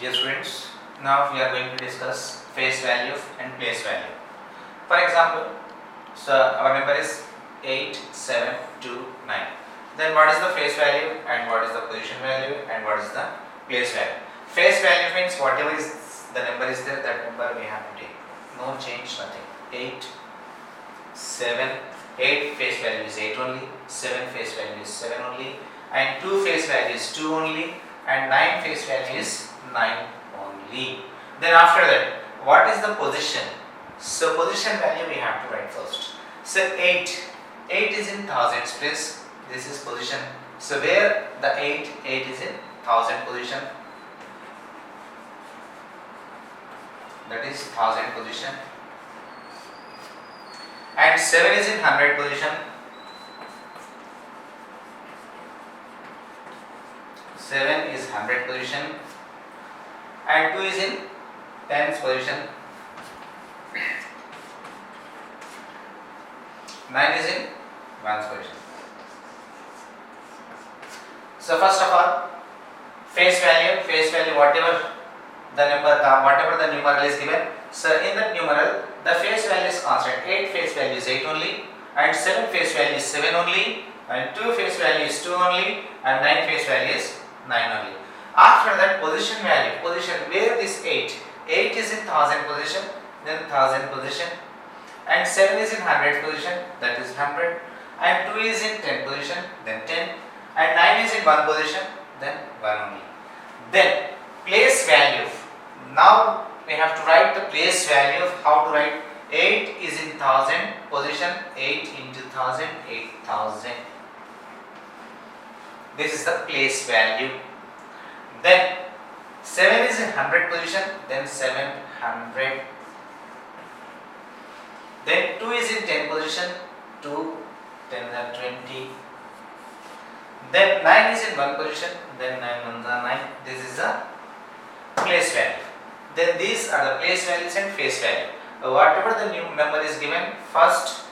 Dear students, now we are going to discuss face value and place value. For example, so our number is 8, 7, 2, 9. Then what is the face value and what is the position value and what is the place value? Face value means whatever is the number is there, that number we have to take. No change, nothing. 8, 7, 8 face value is 8 only, 7 face value is 7 only, and 2 face value is 2 only, and 9 face value is 9 only. Then after that, what is the position? So position value we have to write first. So 8 is in thousands place. This is position. So where the 8 is in thousand position. That is thousand position. And 7 is in 100 position. 7 is 100 position. And 2 is in tens position. 9 is in ones position. So first of all, face value whatever the numeral is given. So in that numeral, the face value is constant. 8 face value is 8 only, and 7 face value is 7 only, and 2 face value is 2 only, and 9 face value is 9 only. After that, position value, where this 8 is in thousand position, then thousand position, and 7 is in 100 position, that is 100, and 2 is in 10 position, then 10, and 9 is in 1 position, then 1 only. Then place value. Now we have to write the place value. How to write? 8 is in thousand position, 8 into 1000, 8000. This is the place value. Then 7 is in 100 position, then 700. Then 2 is in 10 position, 2, then 20. Then 9 is in 1 position, then 9 ones are 9. This is the place value. Then these are the place values and face value. Whatever the new number is given, first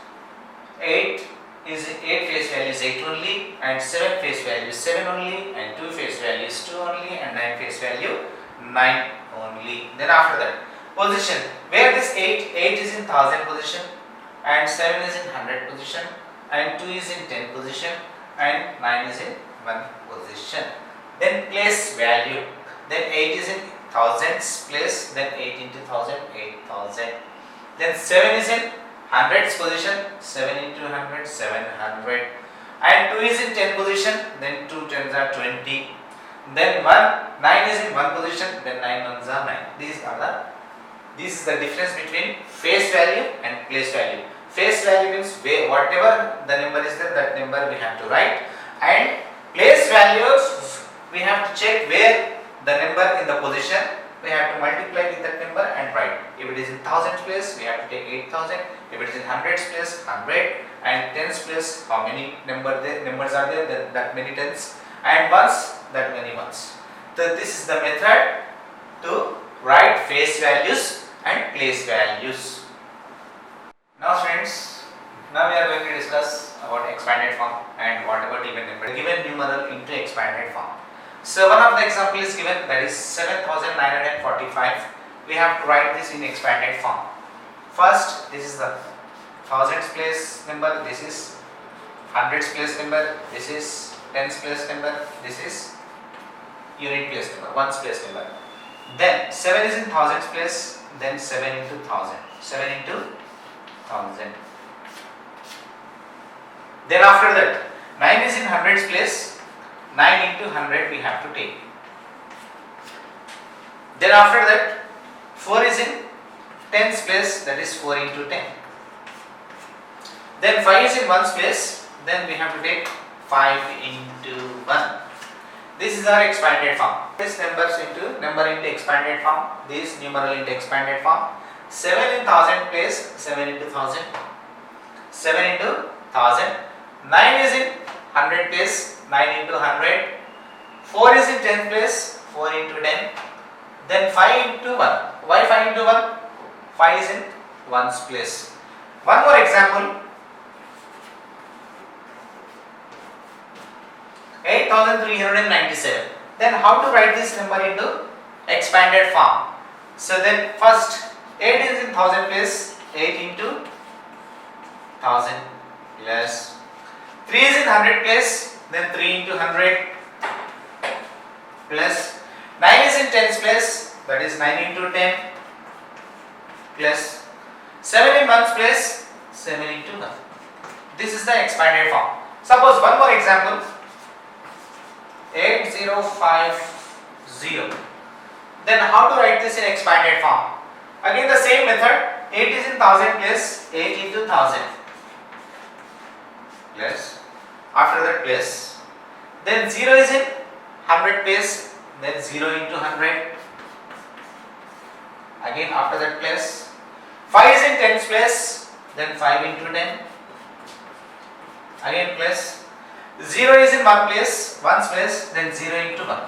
8 face value is 8 only, and 7 face value is 7 only, and 2 face value is 2 only, and 9 face value 9 only. Then after that, position, where this 8 is in thousand position, and 7 is in 100 position, and 2 is in 10 position, and 9 is in 1 position. Then place value, then 8 is in thousands place, then 8 into 1000, 8000. Then 7 is in hundreds position, 7 into 100, 700, and 2 is in 10 position, then 2 tens are 20. Then 9 is in 1 position, then 9 ones are 9. This is the difference between face value and place value. Face value means whatever the number is there, that number we have to write, and place values we have to check where the number in the position, we have to multiply with that number and write. If it is in thousands place, we have to take 8000. If it is in hundreds place, 100, and tens place, how many numbers are there? That many tens, and ones, that many ones. So this is the method to write face values and place values. Now friends, now we are going to discuss about expanded form and what about even number. Given numeral into expanded form. So one of the example is given, that is 7945. We have to write this in expanded form. First, this is the thousands place number, this is hundreds place number, this is tens place number, this is unit place number, ones place number. Then 7 is in thousands place, then 7 into 1000, 7 into 1000. Then after that, 9 is in hundreds place, 9 into 100 we have to take. Then after that, 4 is in tens place, that is 4 into 10. Then 5 is in ones place, then we have to take 5 into 1. This is our expanded form. This number into expanded form, this numeral into expanded form. 7 in thousand place, 7 into 1000, 7 into 1000. 9 is in 100 place, 9 into 100. 4 is in 10 place, 4 into 10. Then 5 into 1. Why 5 into 1? 5 is in ones place. One more example. 8397. Then how to write this number into expanded form. So then first 8 is in 1000 place, 8 into 1000 plus 3 is in 100 place, then 3 into 100 plus 9 is in tens place, that is 9 into 10 plus 7 in ones place, 7 into 1. This is the expanded form. Suppose one more example, 8050. Then how to write this in expanded form? Again the same method, 8 is in 1000 place, 8 into 1000 plus, after that plus, then 0 is in 100 place, then 0 into 100, again after that plus, 5 is in tens place, then 5 into 10, again plus, 0 is in one place, ones place, then 0 into 1.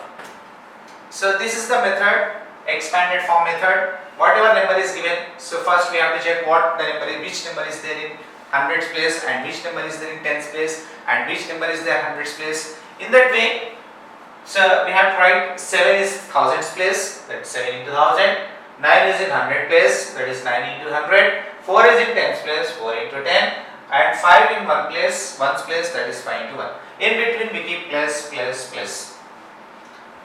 So this is the method, expanded form method. Whatever number is given, so first we have to check what the number is, which number is there in hundreds place, and which number is there in tens place, and which number is there hundreds place. In that way, so we have to write 7 is thousands place, that is 7 into 1000, 9 is in 100 place, that is 9 into 100, 4 is in tens place, 4 into 10, and 5 in one place, ones place, that is 5 into 1. In between we keep plus, plus, plus.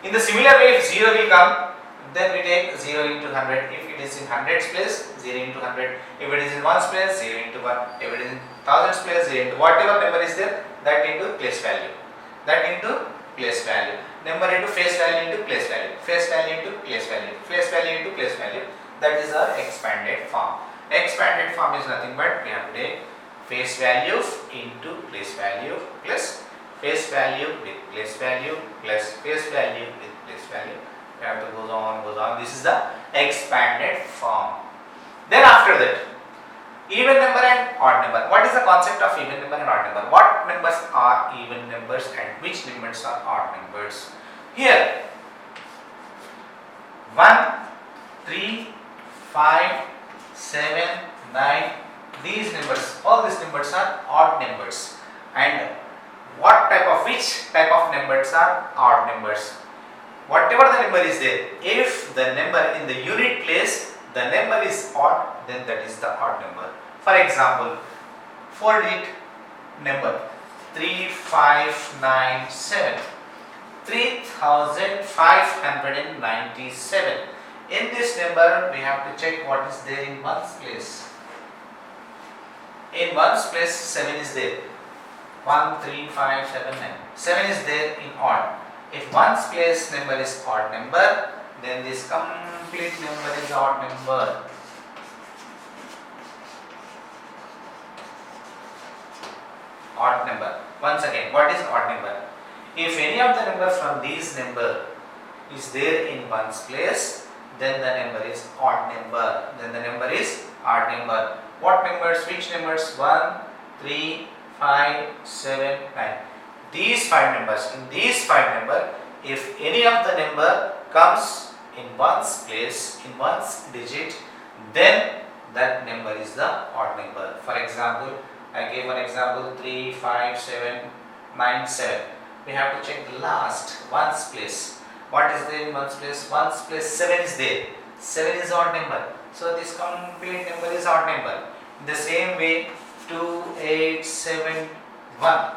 In the similar way, if 0 will come, then we take 0 into 100. If it is in hundreds place, 0 into 100. If it is in ones place, 0 into 1. If it is in thousands place, 0 into whatever number is there, that into place value. That into place value. Number into face value into place value. Face value into place value. Place value into place value. That is our expanded form. Expanded form is nothing but we have to take face value into place value plus face value with place value plus face value with place value. We have to goes on. This is the expanded form. Then after that, even number and odd number. What is the concept of even number and odd number? What numbers are even numbers and which numbers are odd numbers? Here, 1, 3, 5, 7, 9. These numbers, all these numbers are odd numbers. And which type of numbers are odd numbers? Whatever the number is there, if the number in the unit place, the number is odd, then that is the odd number. For example, 4-digit number 3597, 3597. In this number, we have to check what is there in ones place. In ones place, 7 is there. 1, 3, 5, 7, 9. 7 is there in odd. If ones place number is odd number, then this complete number is odd number. Odd number. Once again, what is odd number? If any of the number from these number is there in ones place, then the number is odd number. Then the number is odd number. What numbers? Which numbers? 1, 3, 5, 7, 9. These 5 numbers. In these 5 number, if any of the number comes in ones place, in ones digit, then that number is the odd number. For example, I gave one example 3, 5, 7, 9, 7. We have to check the last ones place. What is there in ones place? Ones place 7 is there. 7 is odd number. So this complete number is odd number. In the same way, 2871.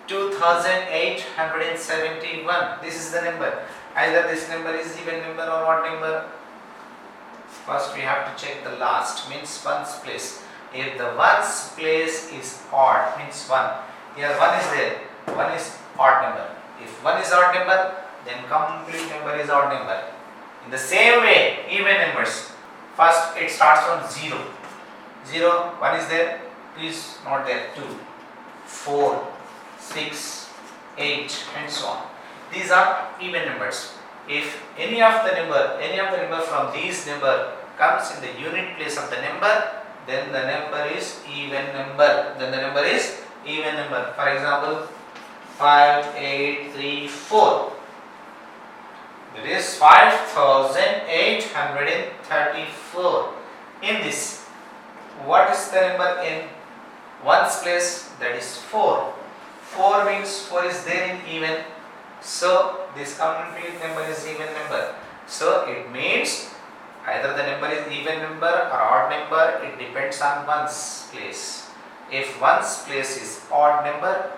2871. This is the number. Either this number is even number or odd number. First we have to check the last, means ones place. If the ones place is odd, means 1. Here 1 is there. 1 is odd number. If 1 is odd number, then complete number is odd number. In the same way, even numbers. First it starts from 0. 0, 1 is there, 2 is not there, 2, 4, 6, 8 and so on. These are even numbers. If any of the number from these number comes in the unit place of the number, then the number is even number. For example, 5834. It is 5834. In this, what is the number in ones place? That is 4. 4 means 4 is there in even. So this complete number is even number. So it means either the number is even number or odd number. It depends on one's place. If one's place is odd number,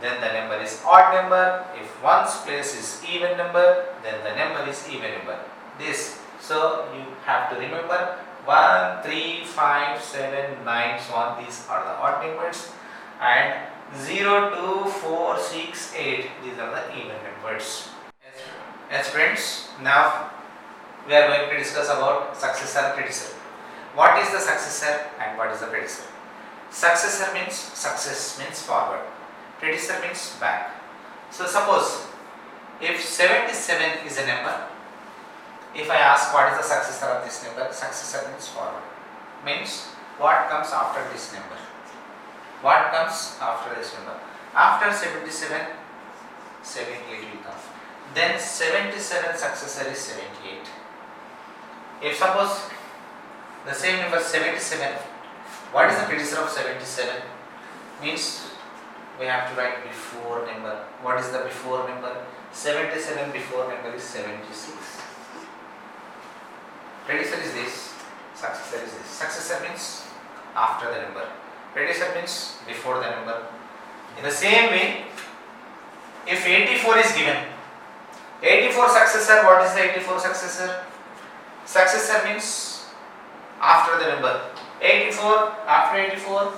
then the number is odd number. If one's place is even number, then the number is even number. This. So you have to remember 1, 3, 5, 7, 9, so on. These are the odd numbers, and 0, 2, 4, 6, 8. These are the even numbers. Yes, friends. Now we are going to discuss about successor, predecessor. What is the successor and what is the predecessor? Successor means success, means forward. Predecessor means back. So suppose if 77 is a number, if I ask what is the successor of this number, successor means forward. Means what comes after this number? What comes after this number? After 77, 78 will come. Then 77 successor is 78. If suppose the same number 77, what is the predecessor of 77? Means we have to write before number. What is the before number? 77 before number is 76. Predecessor is this, successor is this. Successor means after the number. Predecessor means before the number. In the same way, if 84 is given, 84 successor, what is the 84 successor? Successor means after the number. 84, after 84,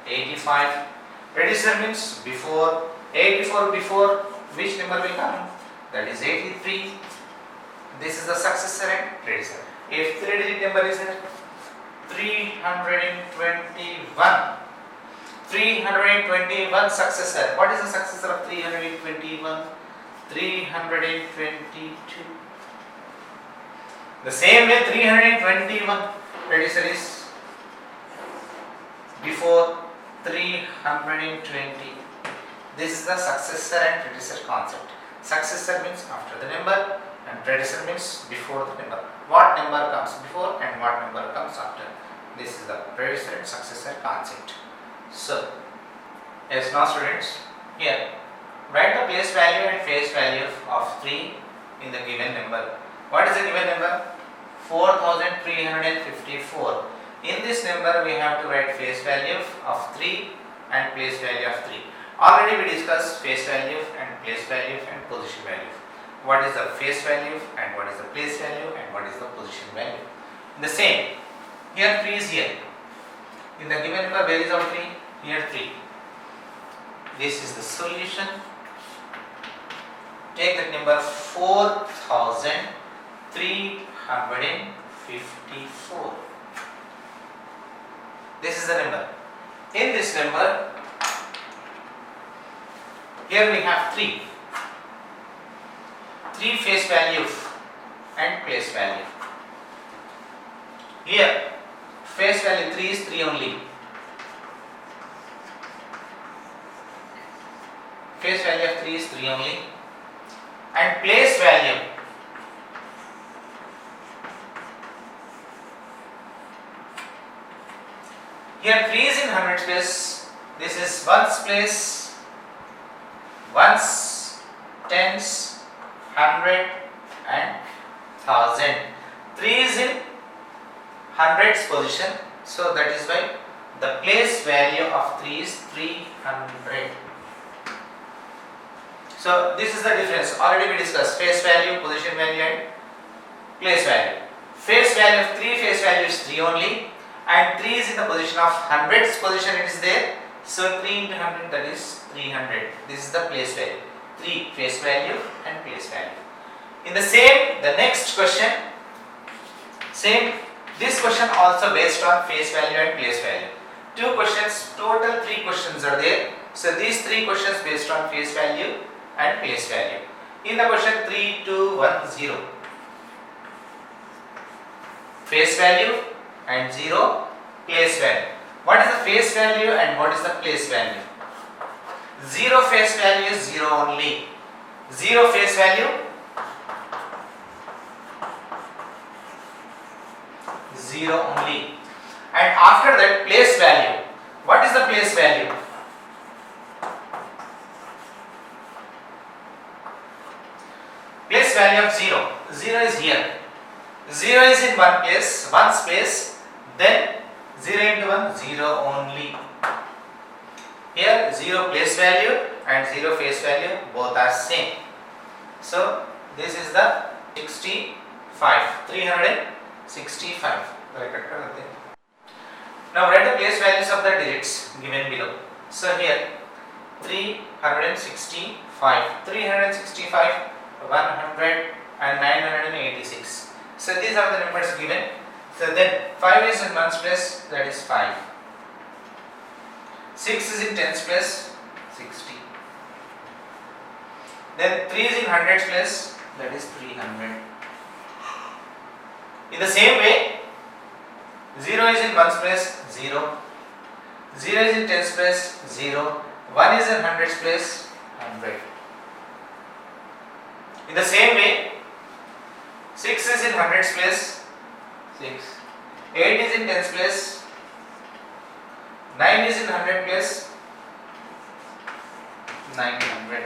85. Predecessor means before. 84 before which number will come? That is 83. This is the successor and predecessor. If 3-digit number is 321. 321 successor. What is the successor of 321? 322. The same way 321 predecessor is before 320. This is the successor and predecessor concept. Successor means after the number and predecessor means before the number. What number comes before and what number comes after. This is the predecessor and successor concept. So, yes, now students, here write the place value and face value of 3 in the given number. What is the given number? 4354. In this number we have to write face value of 3 and place value of 3. Already we discussed face value and place value and position value. What is the face value and what is the place value and what is the position value? The same. Here 3 is here. In the given number, where is our 3? Here 3. This is the solution. Take that number 4354. This is the number. In this number, here we have 3. 3 face value and place value. Here, face value 3 is 3 only. Face value of 3 is 3 only. And place value, here 3 is in hundreds place. This is ones place, ones, tens, hundred and thousand. 3 is in hundreds position, so that is why the place value of 3 is 300. So this is the difference. Already we discussed face value, position value and place value. Face value of 3, face value is 3 only, and 3 is in the position of hundreds position, it is there. So 3 into 100, that is 300. This is the place value. 3 face value and place value. In the same, the next question, same. This question also based on face value and place value. 2 questions, total 3 questions are there. So these 3 questions based on face value and place value. In the question 3210, face value and 0 place value. What is the face value and what is the place value? 0 face value is 0 only. 0 face value, 0 only. And after that, place value. What is the place value? 0 is here. 0 is in one place, one space, then 0 into 1, 0 only. Here 0 place value and 0 face value, both are same. So this is the 65, 365. Now write the place values of the digits given below. So here 365, 100 and 986. So these are the numbers given. So then 5 is in ones place, that is 5. 6 is in tens place, 60. Then 3 is in hundreds place, that is 300. In the same way, 0 is in ones place, 0. 0 is in tens place, 0. 1 is in hundreds place, 100. In the same way, 6 is in hundreds place, 6. 8 is in tens place, 9 is in hundred place, 900.